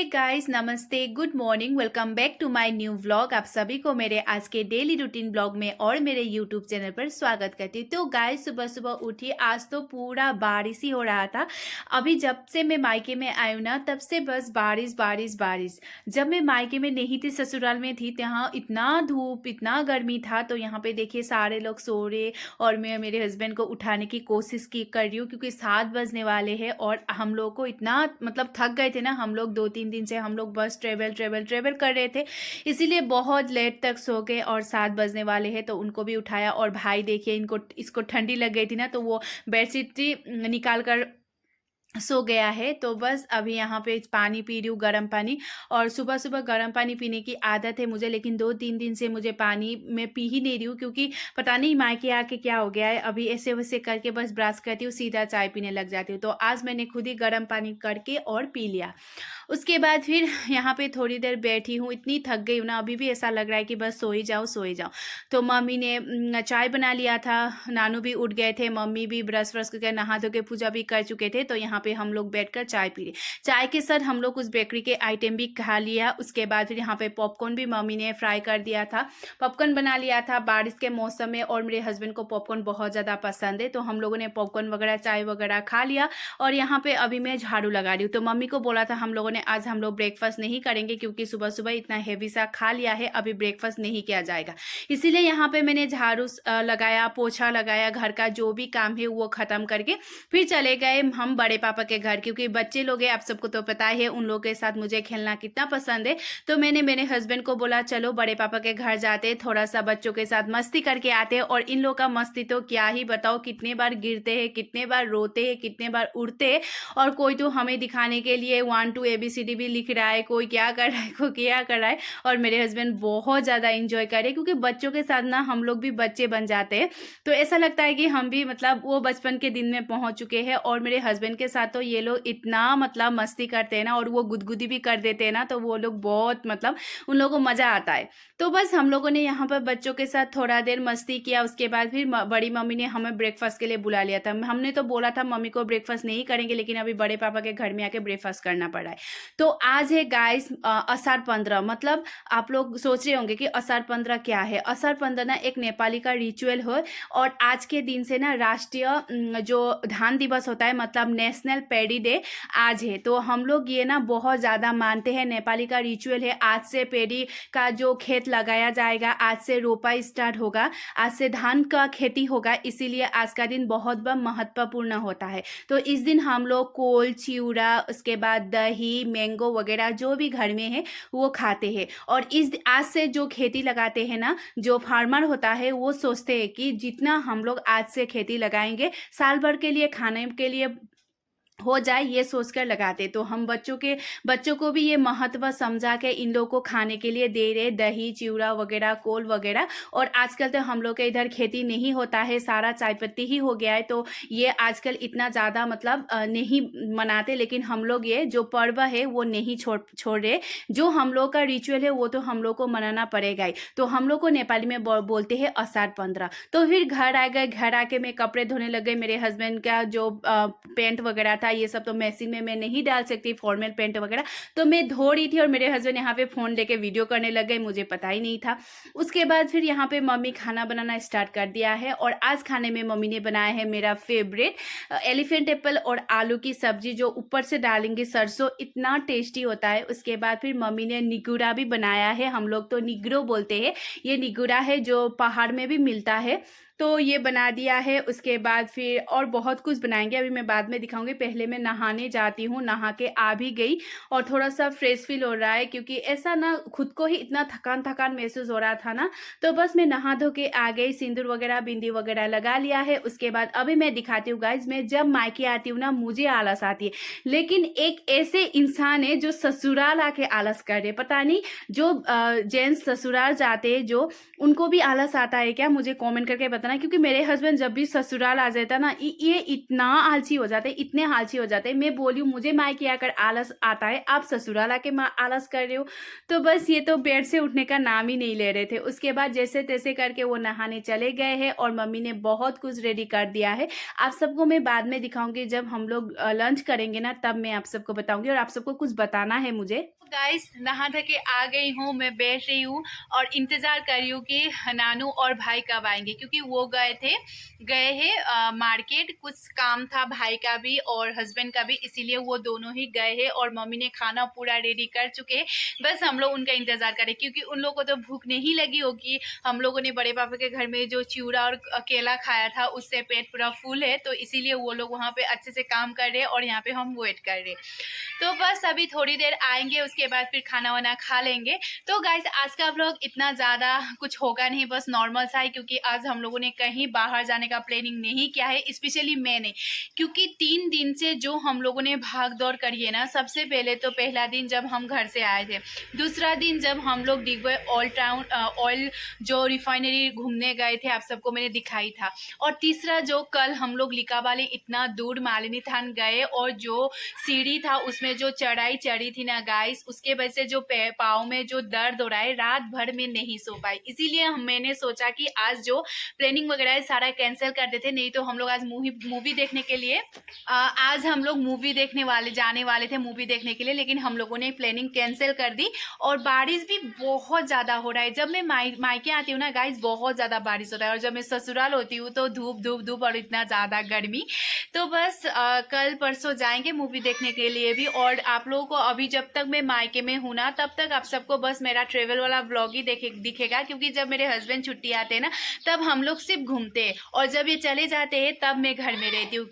Guys, नमस्ते, good morning, welcome back to my new vlog. आप सभी को मेरे आज के डेली रूटीन ब्लॉग में और मेरे यूट्यूब चैनल पर स्वागत करती हूँ। तो गाइस, सुबह सुबह उठी, आज तो पूरा बारिश ही हो रहा था। अभी जब से मैं मायके में आई हूँ ना, तब से बस बारिश बारिश बारिश। जब मैं मायके में नहीं थी, ससुराल में थी, यहाँ इतना धूप, इतना गर्मी था। तो यहाँ पे देखिए सारे लोग सो रहे और मैं मेरे हस्बैंड को उठाने की कोशिश कर रही हूँ, क्योंकि 7 बजने वाले हैं और हम लोग को इतना मतलब थक गए थे ना। हम लोग 2-3 दिन से हम लोग बस ट्रेवल ट्रेवल ट्रेवल कर रहे थे, इसीलिए बहुत लेट तक सो गए और 7 बजने वाले हैं। तो उनको भी उठाया और भाई देखिए इसको ठंडी लग गई थी ना, तो वो बेडशीट निकाल कर सो गया है। तो बस अभी यहाँ पे पानी पी रही हूँ, गर्म पानी। और सुबह सुबह गर्म पानी पीने की आदत है मुझे, लेकिन 2-3 दिन से मुझे पानी में पी ही नहीं रही हूँ, क्योंकि पता नहीं मायके आके क्या हो गया है। अभी ऐसे वैसे करके बस ब्रश करती हूँ, सीधा चाय पीने लग जाती हूँ। तो आज मैंने खुद ही गर्म पानी करके और पी लिया। उसके बाद फिर यहाँ पे थोड़ी देर बैठी हूँ, इतनी थक गई हूँ ना, अभी भी ऐसा लग रहा है कि बस सो ही जाओ सो ही जाओ। तो मम्मी ने चाय बना लिया था, नानू भी उठ गए थे, मम्मी भी ब्रश व्रश करके नहा धो के पूजा भी कर चुके थे। तो यहाँ पे हम लोग बैठकर चाय पी रहे। चाय के साथ हम लोग कुछ बेकरी के आइटम भी खा लिया। उसके बाद फिर यहाँ पे पॉपकॉर्न भी मम्मी ने फ्राई कर दिया था, पॉपकॉर्न बना लिया था बारिश के मौसम में। और मेरे हस्बैंड को पॉपकॉर्न बहुत ज़्यादा पसंद है, तो हम लोगों ने पॉपकॉर्न वगैरह चाय वगैरह खा लिया। और यहाँ पे अभी मैं झाड़ू लगा रही हूँ। तो मम्मी को बोला था हम लोगों ने आज हम लोग ब्रेकफास्ट नहीं करेंगे, क्योंकि सुबह सुबह इतना हेवी सा खा लिया है, अभी ब्रेकफास्ट नहीं किया जाएगा। इसीलिए यहाँ पे मैंने झाड़ू लगाया, पोछा लगाया, घर का जो भी काम है वो खत्म करके फिर चले गए हम बड़े पापा के घर, क्योंकि बच्चे लोग हैं, आप सबको तो पता है उन लोगों के साथ मुझे खेलना कितना पसंद है। तो मैंने मेरे हस्बैंड को बोला चलो बड़े पापा के घर जाते, थोड़ा सा बच्चों के साथ मस्ती करके आते। और इन लोग का मस्ती तो क्या ही बताओ, कितने बार गिरते हैं, कितने बार रोते हैं, कितने बार उड़ते हैं। और कोई तो हमें दिखाने के लिए 1 2 ABCD भी लिख रहा है, कोई क्या कर रहा है, कोई क्या कर रहा है। और मेरे हस्बैंड बहुत ज़्यादा इंजॉय करे, क्योंकि बच्चों के साथ ना हम लोग भी बच्चे बन जाते हैं। तो ऐसा लगता है कि हम भी मतलब वो बचपन के दिन में पहुंच चुके हैं। और मेरे हस्बैंड के साथ तो ये लोग इतना मतलब मस्ती करते हैं ना, और वो गुदगुदी भी कर देते हैं ना, तो वो लोग बहुत मतलब उन लोगों को मज़ा आता है। तो बस हम लोगों ने यहाँ पर बच्चों के साथ थोड़ा देर मस्ती किया। उसके बाद फिर बड़ी मम्मी ने हमें ब्रेकफास्ट के लिए बुला लिया था। हमने तो बोला था मम्मी को ब्रेकफास्ट नहीं करेंगे, लेकिन अभी बड़े पापा के घर में आके ब्रेकफास्ट करना पड़ा है। तो आज है गाइस आषाढ़ 15। मतलब आप लोग सोच रहे होंगे कि आषाढ़ 15 क्या है। आषाढ़ 15 ना एक नेपाली का रिचुअल है, और आज के दिन से ना राष्ट्रीय जो धान दिवस होता है, मतलब नेशनल पैडी डे आज है। तो हम लोग ये ना बहुत ज़्यादा मानते हैं, नेपाली का रिचुअल है। आज से पैडी का जो खेत लगाया जाएगा, आज से रोपाई स्टार्ट होगा, आज से धान का खेती होगा, इसीलिए आज का दिन बहुत महत्वपूर्ण होता है। तो इस दिन हम लोग कोल, चिवड़ा, उसके बाद दही, मैंगो वगैरह जो भी घर में है वो खाते हैं। और इस आज से जो खेती लगाते हैं ना, जो फार्मर होता है, वो सोचते हैं कि जितना हम लोग आज से खेती लगाएंगे, साल भर के लिए खाने के लिए हो जाए, ये सोचकर लगाते। तो हम बच्चों को भी ये महत्व समझा के इन लोगों को खाने के लिए दे रहे, दही, चिवड़ा वगैरह, कोल वगैरह। और आजकल तो हम लोग के इधर खेती नहीं होता है, सारा चाय पत्ती ही हो गया है, तो ये आजकल इतना ज़्यादा मतलब नहीं मनाते। लेकिन हम लोग ये जो पर्व है वो नहीं छोड़ रहे। जो हम लोग का रिचुअल है वो तो हम लोग को मनाना पड़ेगा ही। तो हम लोग को नेपाली में बोलते हैं आषाढ़ 15। तो फिर घर आ गए, घर आके मैं कपड़े धोने लग गई। मेरे हस्बैंड का जो पेंट वगैरह था, ये सब तो मशीन में मैं नहीं डाल सकती, फॉर्मल पेंट वगैरह, तो मैं धो रही थी। और मेरे हस्बैंड यहाँ पे फ़ोन लेके वीडियो करने लग गए, मुझे पता ही नहीं था। उसके बाद फिर यहाँ पे मम्मी खाना बनाना स्टार्ट कर दिया है। और आज खाने में मम्मी ने बनाया है मेरा फेवरेट एलिफेंट एप्पल और आलू की सब्जी, जो ऊपर से डालेंगे सरसों, इतना टेस्टी होता है। उसके बाद फिर मम्मी ने निगुरा भी बनाया है, हम लोग तो निगरो बोलते हैं, ये निगुरा है जो पहाड़ में भी मिलता है, तो ये बना दिया है। उसके बाद फिर और बहुत कुछ बनाएंगे, अभी मैं बाद में दिखाऊंगी। पहले मैं नहाने जाती हूँ, नहा के आ भी गई और थोड़ा सा फ्रेश फील हो रहा है, क्योंकि ऐसा ना खुद को ही इतना थकान थकान महसूस हो रहा था ना। तो बस मैं नहा धो के आ गई, सिंदूर वगैरह, बिंदी वगैरह लगा लिया है। उसके बाद अभी मैं दिखाती हूँ गाइज, मैं जब मायके आती हूँ ना, मुझे आलस आती है। लेकिन एक ऐसे इंसान है जो ससुराल आके आलस कर रहे, पता नहीं जो जेंट्स ससुराल जाते हैं जो, उनको भी आलस आता है क्या, मुझे कॉमेंट करके जाता ना, क्योंकि मेरे हस्बैंड जब भी ससुराल आ जाता ना, ये इतना आलसी हो जाते, इतने आलसी हो जाते। मैं बोली हूँ मुझे मायके आकर आलस आता है, आप ससुराल आके आलस कर रहे हो। तो बस ये तो बेड से उठने का नाम ही नहीं ले रहे थे। उसके बाद जैसे तैसे करके वो नहाने चले गए हैं और मम्मी ने बहुत कुछ रेडी कर दिया है। आप सबको मैं बाद में दिखाऊंगी, जब हम लोग लंच करेंगे ना, तब मैं आप सबको बताऊंगी और आप सबको कुछ बताना है मुझे। गाइस नहा धो के आ गई हूँ, मैं बैठ रही हूँ और इंतजार कर रही हूँ कि नानू और भाई कब आएंगे, क्योंकि वो गए हैं मार्केट। कुछ काम था भाई का भी और हस्बैंड का भी, इसीलिए वो दोनों ही गए हैं और मम्मी ने खाना पूरा रेडी कर चुके हैं। बस हम लोग उनका इंतजार करें, क्योंकि उन लोगों को तो भूख नहीं लगी होगी। हम लोगों ने बड़े पापा के घर में जो चिवड़ा और केला खाया था, उससे पेट पूरा फुल है, तो इसीलिए वो लोग वहाँ पे अच्छे से काम कर रहे हैं और यहाँ पे हम वेट कर रहे हैं। तो बस अभी थोड़ी देर आएंगे, उसके बाद फिर खाना वाना खा लेंगे। तो गाइस आज का व्लॉग इतना ज़्यादा कुछ होगा नहीं, बस नॉर्मल सा है, क्योंकि आज हम लोगों ने कहीं बाहर जाने का प्लानिंग नहीं किया है, स्पेशली मैंने। क्योंकि 3 दिन से जो हम लोगों ने भाग दौड़ करी है ना, सबसे पहले तो पहला दिन जब हम घर से आए थे, दूसरा दिन जब हम लोग डिगबॉय ऑयल जो रिफाइनरी घूमने गए थे, आप सबको मैंने दिखाई था, और तीसरा जो कल हम लोग लिकावाली इतना दूर मालिनी थान गए और जो सीढ़ी था उसमें जो चढ़ाई चढ़ी थी ना गाइस, उसके वजह से जो पाँव में जो दर्द हो रहा है, रात भर में नहीं सो पाई। इसीलिए मैंने सोचा कि आज जो प्लानिंग वगैरह है सारा कैंसिल कर देते, नहीं तो हम लोग आज मूवी देखने के लिए आज हम लोग जाने वाले थे मूवी देखने के लिए, लेकिन हम लोगों ने प्लानिंग कैंसिल कर दी। और बारिश भी बहुत ज़्यादा हो रहा है। जब मैं मायके आती हूँ ना गाइस, बहुत ज़्यादा बारिश होता है, और जब मैं ससुराल होती हूँ तो धूप धूप धूप और इतना ज़्यादा गर्मी। तो बस कल परसों जाएंगे मूवी देखने के लिए भी। और आप लोगों को अभी जब तक मैं मायके में हूँ ना, तब तक आप सबको बस मेरा ट्रेवल वाला व्लॉग ही दिखेगा, क्योंकि जब मेरे हस्बैंड छुट्टी आते हैं ना, तब हम लोग सिर्फ घूमते हैं, और जब ये चले जाते हैं तब मैं घर में रहती हूँ।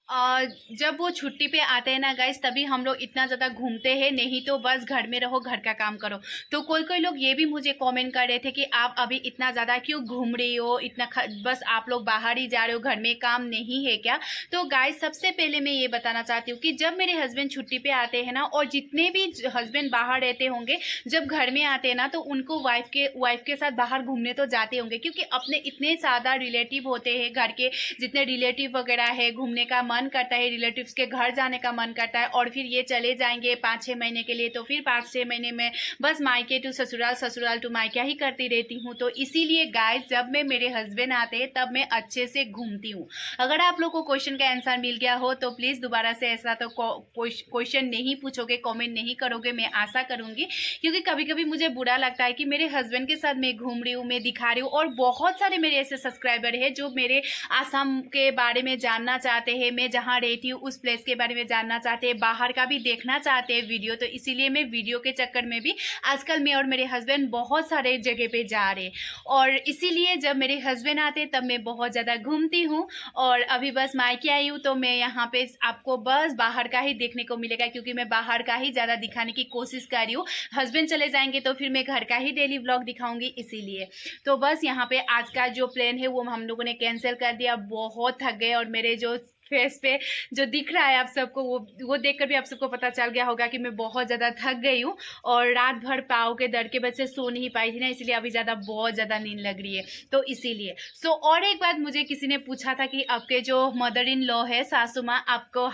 जब वो छुट्टी पे आते हैं ना गाइस, तभी हम लोग इतना ज़्यादा घूमते हैं, नहीं तो बस घर में रहो, घर का काम करो। तो कोई लोग ये भी मुझे कमेंट कर रहे थे कि आप अभी इतना ज़्यादा क्यों घूम रही हो, इतना बस आप लोग बाहर ही जा रहे हो, घर में काम नहीं है क्या? तो गाइस सबसे पहले मैं ये बताना चाहती हूँ कि जब मेरे हस्बैंड छुट्टी पे आते हैं ना, और जितने भी हस्बैंड बाहर रहते होंगे, जब घर में आते हैं ना, तो उनको वाइफ के साथ बाहर घूमने तो जाते होंगे, क्योंकि अपने इतने ज़्यादा रिलेटिव होते हैं, घर के जितने रिलेटिव वगैरह है, घूमने का मन करता है, रिलेटिव्स के घर जाने का मन करता है। और फिर ये चले जाएंगे 5-6 महीने के लिए, तो फिर 5-6 महीने में बस मायके टू ससुराल, ससुराल टू मायके ही करती रहती हूँ। तो इसीलिए गाइस जब मेरे हस्बैंड आते हैं तब मैं अच्छे से घूमती हूँ। अगर आप लोग को क्वेश्चन का आंसर मिल गया हो तो प्लीज़ दोबारा से ऐसा तो क्वेश्चन नहीं पूछोगे, कॉमेंट नहीं करोगे, मैं आशा करूँगी। क्योंकि कभी कभी मुझे बुरा लगता है कि मेरे हस्बैंड के साथ मैं घूम रही हूँ, मैं दिखा रही हूँ, और बहुत सारे मेरे ऐसे सब्सक्राइबर हैं जो मेरे आसाम के बारे में जानना चाहते हैं, मैं जहाँ रहती हूँ उस प्लेस के बारे में जानना चाहते हैं, बाहर का भी देखना चाहते हैं वीडियो। तो इसीलिए मैं वीडियो के चक्कर में भी आजकल मैं और मेरे हस्बैंड बहुत सारे जगह पे जा रहे हैं, और इसीलिए जब मेरे हस्बैंड आते हैं तब मैं बहुत ज़्यादा घूमती हूँ। और अभी बस मायके आई हूँ, तो मैं यहाँ पे आपको बस बाहर का ही देखने को मिलेगा, क्योंकि मैं बाहर का ही ज़्यादा दिखाने की कोशिश कर रही हूँ। हस्बैंड चले जाएंगे तो फिर मैं घर का ही डेली व्लॉग दिखाऊंगी, इसीलिए। तो बस यहाँ पे आज का जो प्लान है वो हम लोगों ने कैंसिल कर दिया। बहुत थक गए, और मेरे जो फेस पे जो दिख रहा है आप सबको, वो देखकर भी आप सबको पता चल गया होगा कि मैं बहुत ज़्यादा थक गई हूँ, और रात भर पाँव के दर्द के वजह से सो नहीं पाई थी ना, इसलिए अभी बहुत ज़्यादा नींद लग रही है, तो इसीलिए। सो और एक बात मुझे किसी ने पूछा था कि आपके जो मदर इन लॉ है, सासू माँ, आपको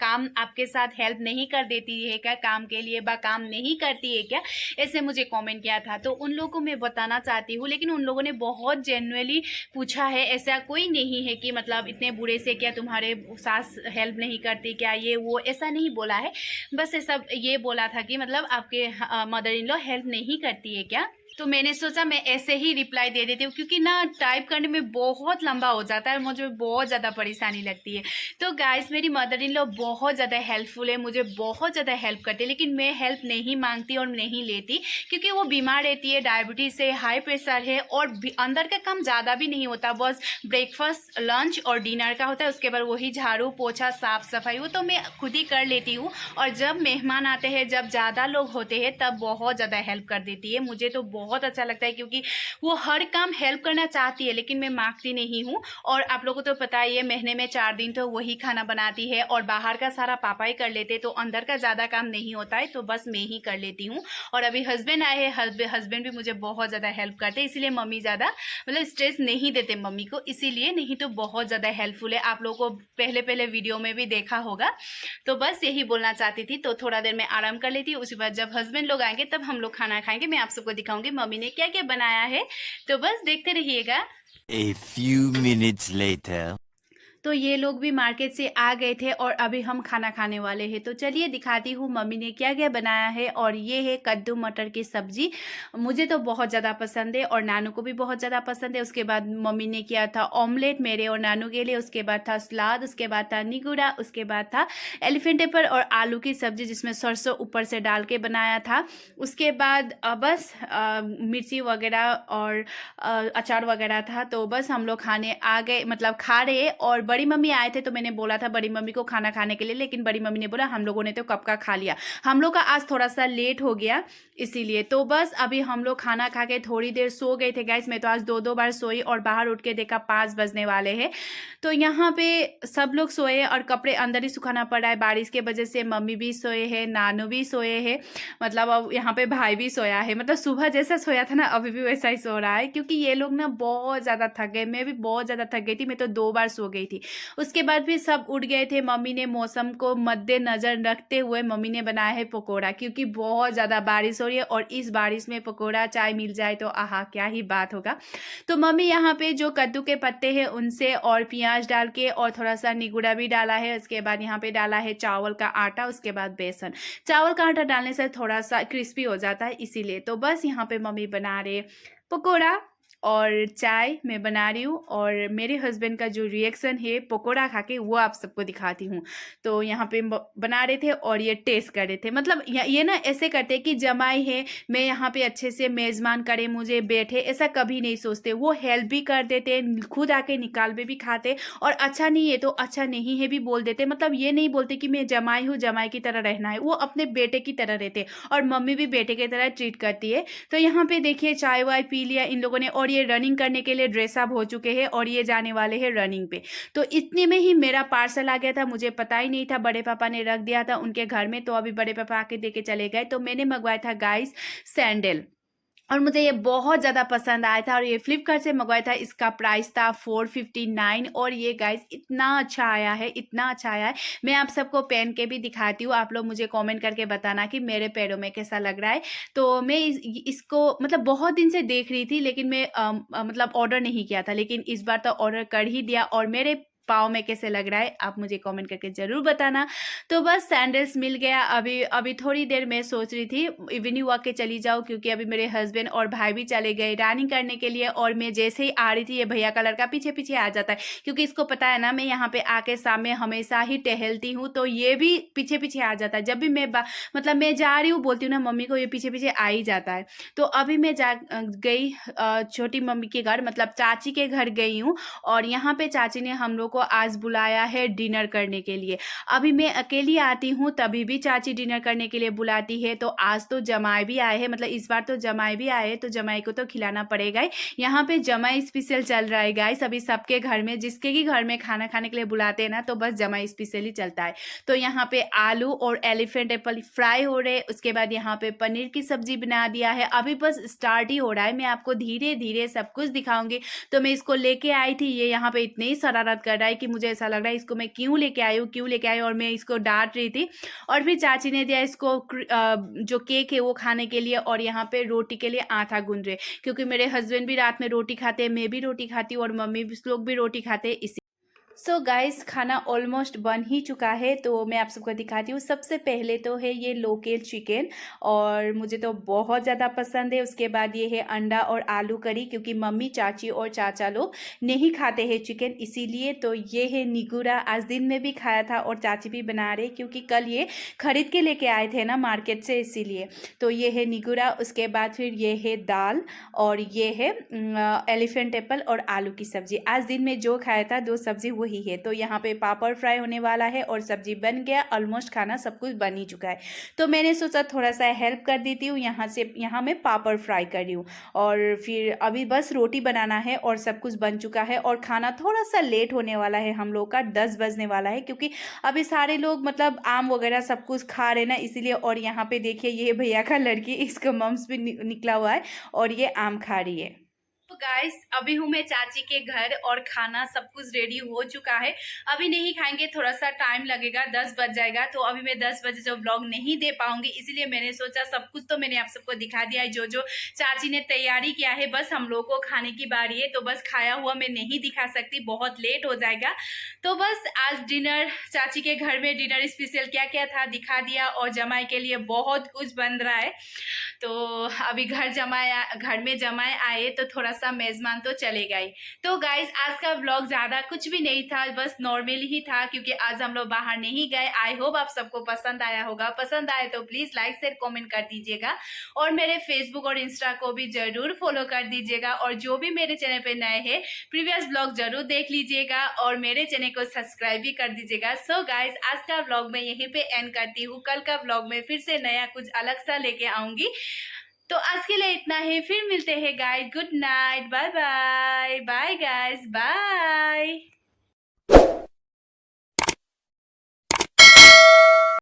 काम आपके साथ हेल्प नहीं कर देती है क्या, काम के लिए काम नहीं करती है क्या, ऐसे मुझे कॉमेंट किया था। तो उन लोगों को मैं बताना चाहती हूँ, लेकिन उन लोगों ने बहुत जेन्युइनली पूछा है, ऐसा कोई नहीं है कि मतलब इतने बुरे से क्या तुम्हारे सास हेल्प नहीं करती क्या, ये वो ऐसा नहीं बोला है। बस ऐसा ये बोला था कि मतलब आपके मदर इन लॉ हेल्प नहीं करती है क्या। तो मैंने सोचा मैं ऐसे ही रिप्लाई दे देती हूँ, क्योंकि ना टाइप करने में बहुत लंबा हो जाता है, मुझे बहुत ज़्यादा परेशानी लगती है। तो गाइस मेरी मदर इन लॉ बहुत ज़्यादा हेल्पफुल है, मुझे बहुत ज़्यादा हेल्प करती है, लेकिन मैं हेल्प नहीं मांगती और नहीं लेती, क्योंकि वो बीमार रहती है, डायबिटीज़ है, हाई प्रेशर है, और अंदर का काम ज़्यादा भी नहीं होता, बस ब्रेकफास्ट, लंच और डिनर का होता है। उसके बाद वही झाड़ू पोछा साफ़ सफाई, वो तो मैं खुद ही कर लेती हूँ। और जब मेहमान आते हैं, जब ज़्यादा लोग होते हैं, तब बहुत ज़्यादा हेल्प कर देती है, मुझे तो बहुत अच्छा लगता है क्योंकि वो हर काम हेल्प करना चाहती है, लेकिन मैं मांगती नहीं हूँ। और आप लोगों को तो पता ही है, महीने में 4 दिन तो वही खाना बनाती है और बाहर का सारा पापा ही कर लेते, तो अंदर का ज़्यादा काम नहीं होता है, तो बस मैं ही कर लेती हूँ। और अभी हस्बैंड आए हैं, हस्बैंड भी मुझे बहुत ज़्यादा हेल्प करते हैं, इसीलिए मम्मी ज़्यादा मतलब स्ट्रेस नहीं देते मम्मी को, इसीलिए नहीं तो बहुत ज़्यादा हेल्पफुल है। आप लोगों को पहले पहले वीडियो में भी देखा होगा। तो बस यही बोलना चाहती थी। तो थोड़ा देर में आराम कर लेती हूँ, उसके बाद जब हस्बैंड लोग आएंगे तब हम लोग खाना खाएंगे। मैं आप सबको दिखाऊंगी मम्मी ने क्या क्या बनाया है, तो बस देखते रहिएगा। A few minutes later. तो ये लोग भी मार्केट से आ गए थे और अभी हम खाना खाने वाले हैं। तो चलिए दिखाती हूँ मम्मी ने क्या क्या बनाया है। और ये है कद्दू मटर की सब्जी, मुझे तो बहुत ज़्यादा पसंद है और नानू को भी बहुत ज़्यादा पसंद है। उसके बाद मम्मी ने किया था ऑमलेट मेरे और नानू के लिए, उसके बाद था सलाद, उसके बाद था निगुड़ा, उसके बाद था एलिफेंट पेपर और आलू की सब्जी जिसमें सरसों ऊपर से डाल के बनाया था। उसके बाद बस मिर्ची वगैरह और अचार वगैरह था। तो बस हम लोग खाने आ गए, मतलब खा रहे। और बड़ी मम्मी आए थे तो मैंने बोला था बड़ी मम्मी को खाना खाने के लिए, लेकिन बड़ी मम्मी ने बोला हम लोगों ने तो कब का खा लिया। हम लोग का आज थोड़ा सा लेट हो गया इसीलिए। तो बस अभी हम लोग खाना खा के थोड़ी देर सो गए थे गाइस। मैं तो आज 2-2 बार सोई और बाहर उठ के देखा 5 बजने वाले हैं। तो यहाँ पे सब लोग सोए और कपड़े अंदर ही सुखाना पड़ा है बारिश के वजह से। मम्मी भी सोए हैं, नानू भी सोए हैं, मतलब अब यहाँ पे भाई भी सोया है। मतलब सुबह जैसा सोया था ना अभी भी वैसा ही सो रहा है, क्योंकि ये लोग ना बहुत ज़्यादा थक गए। मैं भी बहुत ज़्यादा थक गई थी, मैं तो 2 बार सो गई थी। उसके बाद फिर सब उठ गए थे। मम्मी ने मौसम को मद्देनजर रखते हुए मम्मी ने बनाया है पकौड़ा, क्योंकि बहुत ज़्यादा बारिश हो रही है और इस बारिश में पकौड़ा चाय मिल जाए तो आहा क्या ही बात होगा। तो मम्मी यहाँ पे जो कद्दू के पत्ते हैं उनसे और प्याज डाल के और थोड़ा सा निगुड़ा भी डाला है। उसके बाद यहाँ पे डाला है चावल का आटा, उसके बाद बेसन। चावल का आटा डालने से थोड़ा सा क्रिस्पी हो जाता है इसीलिए। तो बस यहाँ पे मम्मी बना रहे पकौड़ा और चाय मैं बना रही हूँ। और मेरे हस्बैंड का जो रिएक्शन है पकोड़ा खा के वो आप सबको दिखाती हूँ। तो यहाँ पे बना रहे थे और ये टेस्ट कर रहे थे। मतलब ये ना ऐसे करते कि जमाई है, मैं यहाँ पे अच्छे से मेज़बान करे मुझे बैठे, ऐसा कभी नहीं सोचते। वो हेल्प भी कर देते, खुद आके निकाल भी खाते और अच्छा नहीं है तो अच्छा नहीं है भी बोल देते। मतलब ये नहीं बोलते कि मैं जमाई हूँ, जमाई की तरह रहना है। वो अपने बेटे की तरह रहते और मम्मी भी बेटे की तरह ट्रीट करती है। तो यहाँ पे देखिए चाय वाय पी लिया इन लोगों ने और ये रनिंग करने के लिए ड्रेस अप हो चुके हैं और ये जाने वाले हैं रनिंग पे। तो इतने में ही मेरा पार्सल आ गया था, मुझे पता ही नहीं था। बड़े पापा ने रख दिया था उनके घर में, तो अभी बड़े पापा आके दे के चले गए। तो मैंने मंगवाया था गाइस सैंडल और मुझे ये बहुत ज़्यादा पसंद आया था और ये फ्लिपकार्ट से मंगवाया था। इसका प्राइस था 459 और ये गाइस इतना अच्छा आया है, इतना अच्छा आया है। मैं आप सबको पहन के भी दिखाती हूँ, आप लोग मुझे कमेंट करके बताना कि मेरे पैरों में कैसा लग रहा है। तो मैं इसको मतलब बहुत दिन से देख रही थी, लेकिन मैं मतलब ऑर्डर नहीं किया था, लेकिन इस बार तो ऑर्डर कर ही दिया। और मेरे पाँव में कैसे लग रहा है आप मुझे कमेंट करके ज़रूर बताना। तो बस सैंडल्स मिल गया। अभी थोड़ी देर मैं सोच रही थी इवनिंग वॉक के चली जाऊँ, क्योंकि अभी मेरे हस्बैंड और भाई भी चले गए रनिंग करने के लिए। और मैं जैसे ही आ रही थी ये भैया का लड़का पीछे पीछे आ जाता है, क्योंकि इसको पता है ना मैं यहाँ पे आके सामने हमेशा ही टहलती हूँ, तो ये भी पीछे पीछे आ जाता है। जब भी मैं मतलब मैं जा रही हूँ बोलती हूँ ना मम्मी को, ये पीछे पीछे आ ही जाता है। तो अभी मैं गई छोटी मम्मी के घर, मतलब चाची के घर गई हूँ। और यहाँ पे चाची ने हम लोग को आज बुलाया है डिनर करने के लिए। अभी मैं अकेली आती हूँ तभी भी चाची डिनर करने के लिए बुलाती है। तो आज तो जमाई भी आए हैं, मतलब इस बार तो जमाई भी आए हैं, तो जमाई को तो खिलाना पड़ेगा ही। यहाँ पे जमाई स्पेशल चल रहा है गाइस। अभी सबके घर में, जिसके भी घर में खाना खाने के लिए बुलाते हैं ना, तो बस जमाई स्पेशल ही चलता है। तो यहाँ पे आलू और एलिफेंट एप्पल फ्राई हो रहे। उसके बाद यहाँ पे पनीर की सब्जी बना दिया है। अभी बस स्टार्ट ही हो रहा है, मैं आपको धीरे धीरे सब कुछ दिखाऊंगी। तो मैं इसको लेके आई थी, ये यहाँ पे इतनी ही शरारत कर रहा है कि मुझे ऐसा लग रहा है इसको मैं क्यों लेके आई हूँ, क्यों लेके आई हूँ। और मैं इसको डांट रही थी। और फिर चाची ने दिया इसको जो केक है वो खाने के लिए। और यहाँ पे रोटी के लिए आटा गूंद रहे, क्योंकि मेरे हस्बैंड भी रात में रोटी खाते हैं, मैं भी रोटी खाती हूँ और मम्मी लोग भी रोटी खाते हैं। सो गाइस खाना ऑलमोस्ट बन ही चुका है, तो मैं आप सबको दिखाती हूँ। सबसे पहले तो है ये लोकल चिकन और मुझे तो बहुत ज़्यादा पसंद है। उसके बाद ये है अंडा और आलू करी, क्योंकि मम्मी चाची और चाचा लोग नहीं खाते हैं चिकन, इसीलिए। तो ये है निगुरा, आज दिन में भी खाया था और चाची भी बना रहे, क्योंकि कल ये खरीद के लेके आए थे ना मार्केट से, इसीलिए। तो ये है निगुरा। उसके बाद फिर ये है दाल और ये है एलिफेंट एप्पल और आलू की सब्ज़ी। आज दिन में जो खाया था 2 सब्ज़ी वही है। तो यहाँ पे पापड़ फ्राई होने वाला है और सब्जी बन गया, ऑलमोस्ट खाना सब कुछ बन ही चुका है। तो मैंने सोचा थोड़ा सा हेल्प कर देती हूँ, यहाँ मैं पापड़ फ्राई कर रही हूँ। और फिर अभी बस रोटी बनाना है और सब कुछ बन चुका है। और खाना थोड़ा सा लेट होने वाला है हम लोग का, 10 बजने वाला है, क्योंकि अभी सारे लोग मतलब आम वगैरह सब कुछ खा रहे हैं ना, इसीलिए। और यहाँ पे देखिए ये भैया का लड़की, इसका मम्स भी निकला हुआ है और ये आम खा रही है। तो गाइस अभी हूँ मैं चाची के घर और खाना सब कुछ रेडी हो चुका है। अभी नहीं खाएंगे, थोड़ा सा टाइम लगेगा, 10 बज जाएगा। तो अभी मैं 10 बजे जो व्लॉग नहीं दे पाऊंगी, इसलिए मैंने सोचा सब कुछ तो मैंने आप सबको दिखा दिया है। जो जो चाची ने तैयारी किया है, बस हम लोग को खाने की बारी है। तो बस खाया हुआ मैं नहीं दिखा सकती, बहुत लेट हो जाएगा। तो बस आज डिनर, चाची के घर में डिनर स्पेशल क्या क्या था दिखा दिया। और जमाई के लिए बहुत कुछ बन रहा है। तो अभी घर में जमाए आए तो थोड़ा सा मेजबान तो चलेगा ही। तो गाइज आज का व्लॉग ज्यादा कुछ भी नहीं था, बस नॉर्मल ही था, क्योंकि आज हम लोग बाहर नहीं गए। आई होप आप सबको पसंद आया होगा। पसंद आए तो प्लीज लाइक शेयर कमेंट कर दीजिएगा और मेरे फेसबुक और इंस्टा को भी जरूर फॉलो कर दीजिएगा। और जो भी मेरे चैनल पे नए हैं, प्रीवियस व्लॉग जरूर देख लीजिएगा और मेरे चैनल को सब्सक्राइब भी कर दीजिएगा। सो गाइज आज का व्लॉग मैं यहीं पे एंड करती हूँ। कल का व्लॉग में फिर से नया कुछ अलग सा लेके आऊंगी। तो आज के लिए इतना ही, फिर मिलते हैं guys. Good night, bye bye, bye guys, bye.